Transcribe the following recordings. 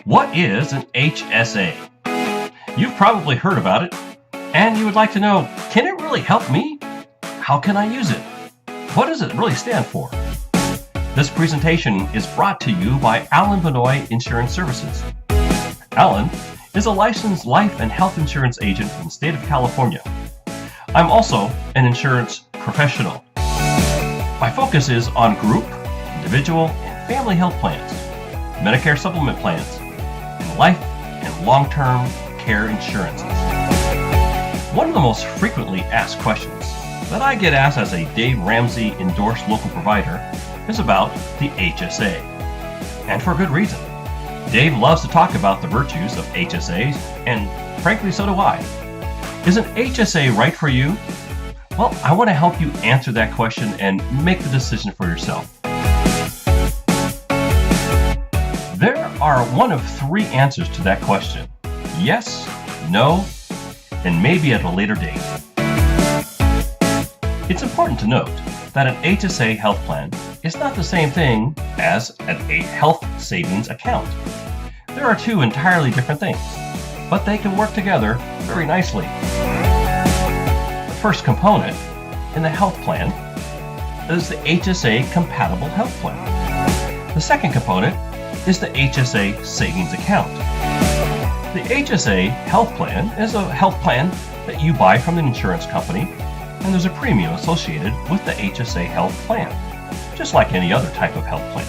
What is an HSA? You've probably heard about it, and you would like to know, can it really help me? How can I use it? What does it really stand for? This presentation is brought to you by Benoy Insurance Services. Alan is a licensed life and health insurance agent in the state of California. I'm also an insurance professional. My focus is on group, individual, and family health plans, Medicare supplement plans, and life and long-term care insurances. One of the most frequently asked questions that I get asked as a Dave Ramsey endorsed local provider is about the HSA. And for good reason. Dave loves to talk about the virtues of HSAs, and frankly, so do I. Is an HSA right for you? Well, I want to help you answer that question and make the decision for yourself. There are one of three answers to that question: yes, no, and maybe at a later date. It's important to note that an HSA health plan is not the same thing as a health savings account. There are two entirely different things, but they can work together very nicely. The first component in the health plan is the HSA compatible health plan. The second component is the HSA savings account. The HSA health plan is a health plan that you buy from an insurance company, and there's a premium associated with the HSA health plan, just like any other type of health plan.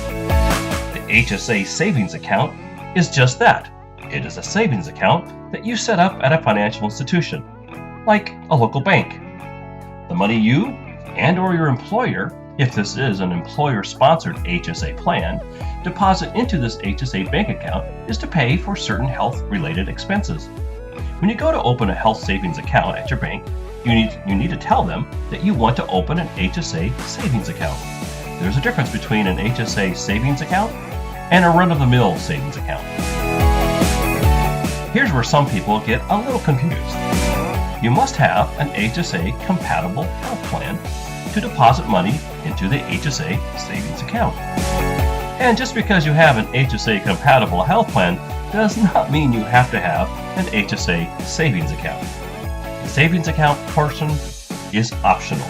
The HSA savings account is just that. It is a savings account that you set up at a financial institution, like a local bank. The money you and or your employer, if this is an employer-sponsored HSA plan, deposit into this HSA bank account is to pay for certain health-related expenses. When you go to open a health savings account at your bank, you need to tell them that you want to open an HSA savings account. There's a difference between an HSA savings account and a run-of-the-mill savings account. Here's where some people get a little confused. You must have an HSA compatible health plan to deposit money into the HSA savings account. And just because you have an HSA compatible health plan does not mean you have to have an HSA savings account. The savings account portion is optional.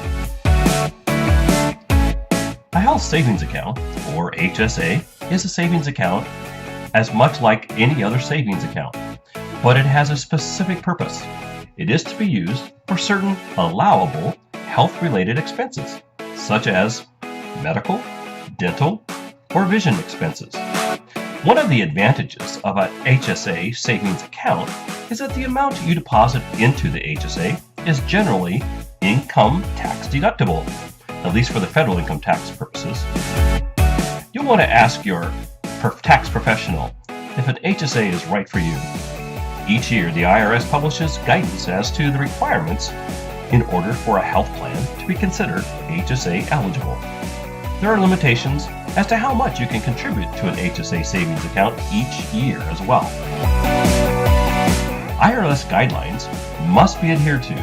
A health savings account, or HSA, is a savings account as much like any other savings account, but it has a specific purpose. It is to be used for certain allowable health-related expenses, such as medical, dental, or vision expenses. One of the advantages of an HSA savings account is that the amount you deposit into the HSA is generally income tax deductible, at least for the federal income tax purposes. You'll want to ask your tax professional if an HSA is right for you. Each year, the IRS publishes guidance as to the requirements in order for a health plan to be considered HSA eligible. There are limitations as to how much you can contribute to an HSA savings account each year as well. IRS guidelines must be adhered to.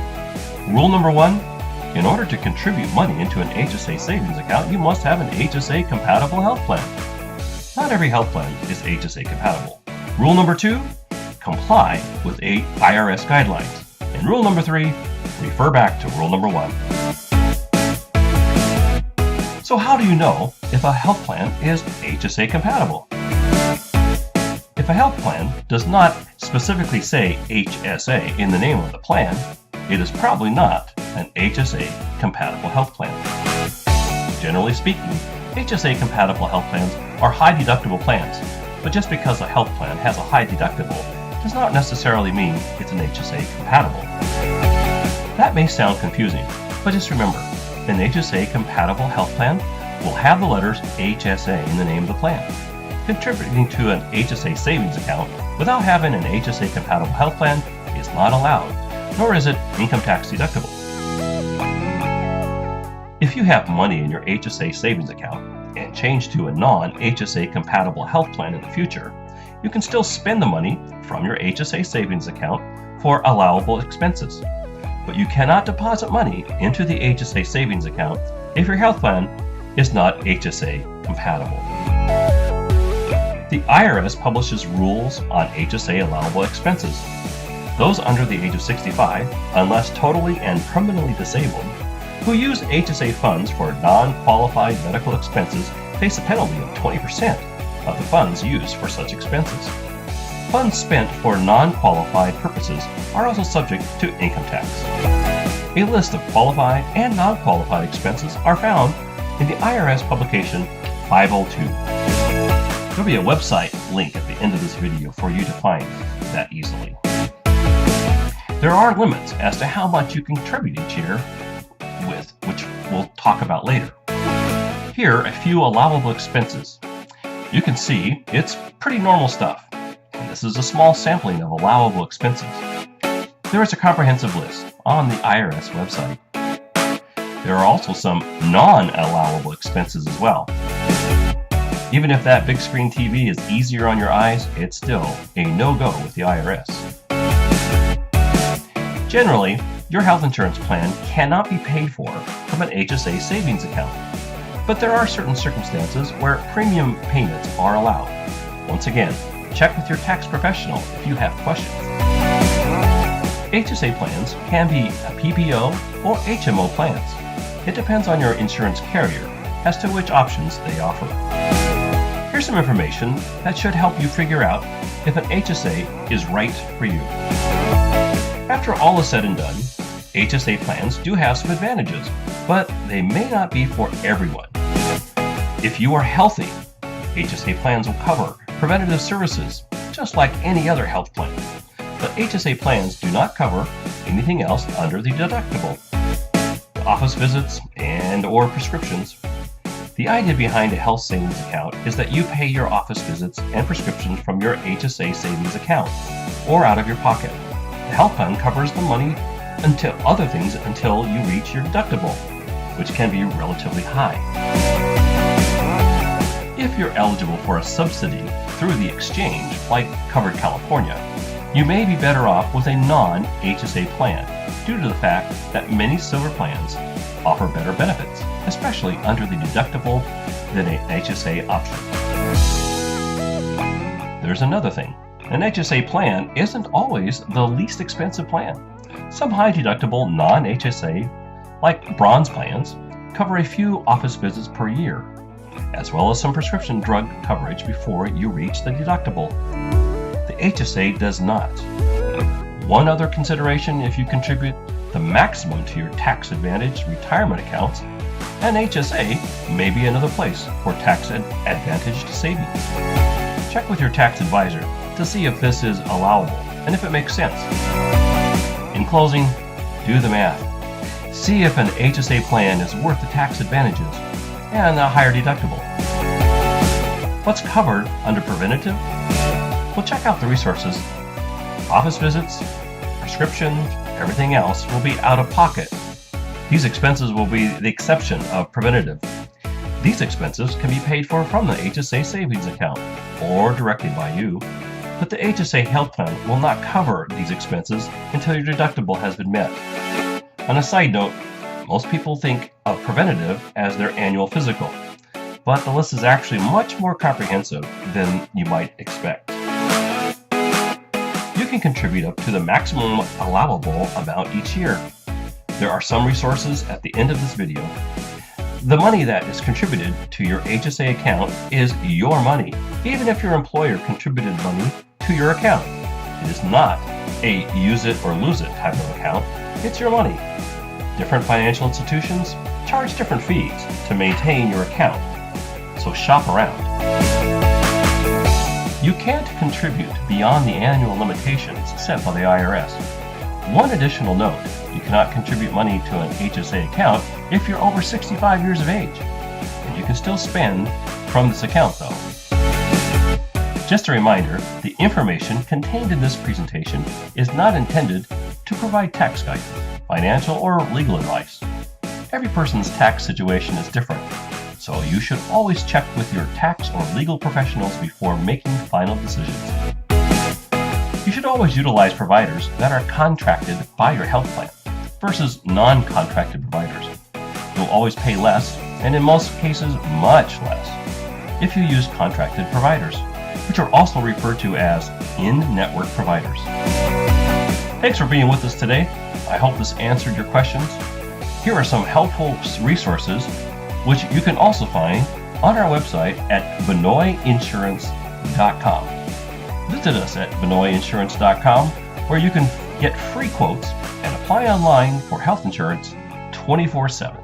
Rule number 1, in order to contribute money into an HSA savings account, you must have an HSA compatible health plan. Not every health plan is HSA compatible. Rule number 2, comply with IRS guidelines. And rule number 3, refer back to rule number 1. So how do you know if a health plan is HSA compatible? If a health plan does not specifically say HSA in the name of the plan, it is probably not an HSA compatible health plan. Generally speaking, HSA compatible health plans are high deductible plans, but just because a health plan has a high deductible does not necessarily mean it's an HSA compatible. That may sound confusing, but just remember, an HSA compatible health plan will have the letters HSA in the name of the plan. Contributing to an HSA savings account without having an HSA compatible health plan is not allowed, nor is it income tax deductible. If you have money in your HSA savings account and change to a non-HSA compatible health plan in the future, you can still spend the money from your HSA savings account for allowable expenses. But you cannot deposit money into the HSA savings account if your health plan is not HSA compatible. The IRS publishes rules on HSA allowable expenses. Those under the age of 65, unless totally and permanently disabled, who use HSA funds for non-qualified medical expenses face a penalty of 20% of the funds used for such expenses. Funds spent for non-qualified purposes are also subject to income tax. A list of qualified and non-qualified expenses are found in the IRS publication 502. There'll be a website link at the end of this video for you to find that easily. There are limits as to how much you can contribute each year, which we'll talk about later. Here are a few allowable expenses. You can see it's pretty normal stuff. And this is a small sampling of allowable expenses. There is a comprehensive list on the IRS website. There are also some non-allowable expenses as well. Even if that big screen TV is easier on your eyes, it's still a no-go with the IRS. Generally, your health insurance plan cannot be paid for from an HSA savings account, but there are certain circumstances where premium payments are allowed. Once again, check with your tax professional if you have questions. HSA plans can be PPO or HMO plans. It depends on your insurance carrier as to which options they offer. Here's some information that should help you figure out if an HSA is right for you. After all is said and done, HSA plans do have some advantages, but they may not be for everyone. If you are healthy, HSA plans will cover preventative services just like any other health plan. But HSA plans do not cover anything else under the deductible. Office visits and/or prescriptions. The idea behind a health savings account is that you pay your office visits and prescriptions from your HSA savings account or out of your pocket. The health plan covers the money until you reach your deductible, which can be relatively high. If you're eligible for a subsidy through the exchange, like Covered California, you may be better off with a non-HSA plan due to the fact that many silver plans offer better benefits, especially under the deductible than an HSA option. There's another thing. An HSA plan isn't always the least expensive plan. Some high deductible non-HSA, like bronze plans, cover a few office visits per year, as well as some prescription drug coverage before you reach the deductible. The HSA does not. One other consideration: if you contribute the maximum to your tax-advantaged retirement accounts, an HSA may be another place for tax-advantaged savings. Check with your tax advisor to see if this is allowable and if it makes sense. In closing, do the math. See if an HSA plan is worth the tax advantages and a higher deductible. What's covered under preventative? Well, check out the resources. Office visits, prescriptions, everything else will be out of pocket. These expenses will be the exception of preventative. These expenses can be paid for from the HSA savings account or directly by you, but the HSA health plan will not cover these expenses until your deductible has been met. On a side note, most people think of preventative as their annual physical, but the list is actually much more comprehensive than you might expect. You can contribute up to the maximum allowable amount each year. There are some resources at the end of this video. The money that is contributed to your HSA account is your money, even if your employer contributed money to your account. It is not a use it or lose it type of account. It's your money. Different financial institutions charge different fees to maintain your account, so shop around. You can't contribute beyond the annual limitations set by the IRS. One additional note: you cannot contribute money to an HSA account if you're over 65 years of age, and you can still spend from this account though. Just a reminder, the information contained in this presentation is not intended to provide tax guidance, financial or legal advice. Every person's tax situation is different, so you should always check with your tax or legal professionals before making final decisions. You should always utilize providers that are contracted by your health plan versus non-contracted providers. You'll always pay less, and in most cases much less, if you use contracted providers. which are also referred to as in-network providers. Thanks for being with us today. I hope this answered your questions. Here are some helpful resources which you can also find on our website at benoyinsurance.com. Visit us at benoyinsurance.com, where you can get free quotes and apply online for health insurance 24/7.